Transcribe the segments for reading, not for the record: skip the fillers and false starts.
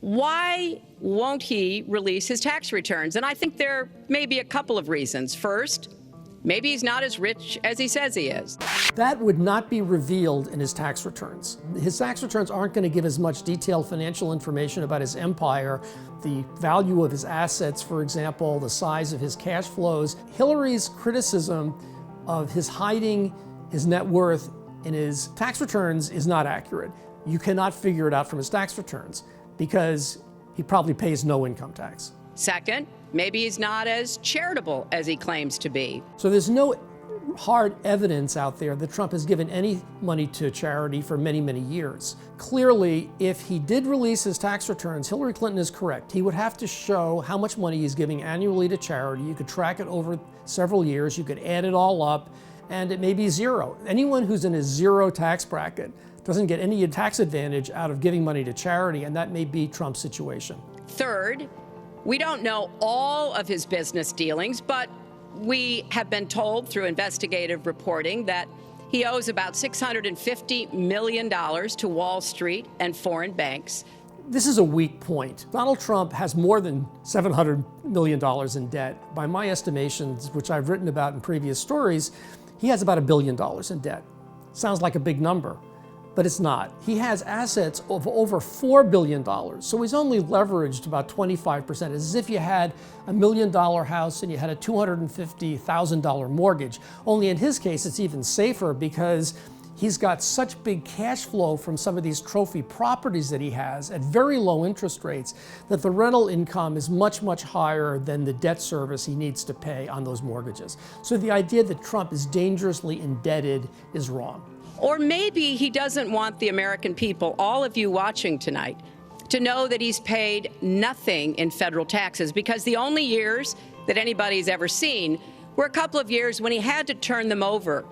Why won't he release his tax returns? And I think there may be a couple of reasons. First, maybe he's not as rich as he says he is. That would not be revealed in his tax returns. His tax returns aren't going to give as much detailed financial information about his empire, the value of his assets, for example, the size of his cash flows. Hillary's criticism of his hiding his net worth in his tax returns is not accurate. You cannot figure it out from his tax returns because he probably pays no income tax. Second, maybe he's not as charitable as he claims to be. So there's no hard evidence out there that Trump has given any money to charity for many, many years. Clearly, if he did release his tax returns, Hillary Clinton is correct. He would have to show how much money he's giving annually to charity. You could track it over several years. You could add it all up, and it may be zero. Anyone who's in a zero tax bracket doesn't get any tax advantage out of giving money to charity, and that may be Trump's situation. Third, we don't know all of his business dealings, but we have been told through investigative reporting that he owes about $650 million to Wall Street and foreign banks. This is a weak point. Donald Trump has more than $700 million in debt. By my estimations, which I've written about in previous stories, he has about $1 billion in debt. Sounds like a big number, but it's not. He has assets of over $4 billion, so he's only leveraged about 25%. It's as if you had $1 million house and you had a $250,000 mortgage. Only in his case, it's even safer because he's got such big cash flow from some of these trophy properties that he has at very low interest rates that the rental income is much, much higher than the debt service he needs to pay on those mortgages. So the idea that Trump is dangerously indebted is wrong. Or maybe he doesn't want the American people, all of you watching tonight, to know that he's paid nothing in federal taxes, because the only years that anybody's ever seen were a couple of years when he had to turn them over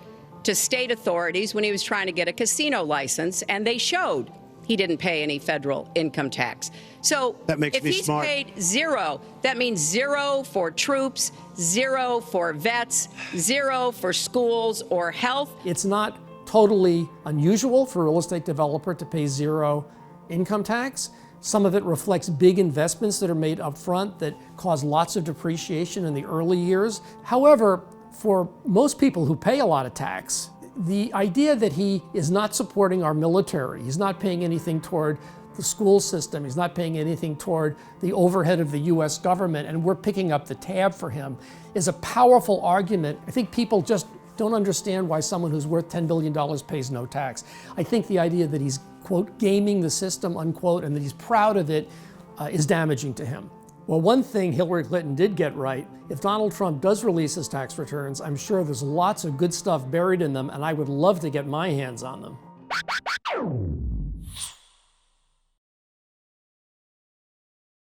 to state authorities when he was trying to get a casino license, and they showed he didn't pay any federal income tax. So if he's paid zero, that means zero for troops, zero for vets, zero for schools or health. It's not totally unusual for a real estate developer to pay zero income tax. Some of it reflects big investments that are made up front that cause lots of depreciation in the early years. However, for most people who pay a lot of tax, the idea that he is not supporting our military, he's not paying anything toward the school system, he's not paying anything toward the overhead of the US government, and we're picking up the tab for him, is a powerful argument. I think people just don't understand why someone who's worth $10 billion pays no tax. I think the idea that he's, quote, gaming the system, unquote, and that he's proud of it is damaging to him. Well, one thing Hillary Clinton did get right, if Donald Trump does release his tax returns, I'm sure there's lots of good stuff buried in them, and I would love to get my hands on them.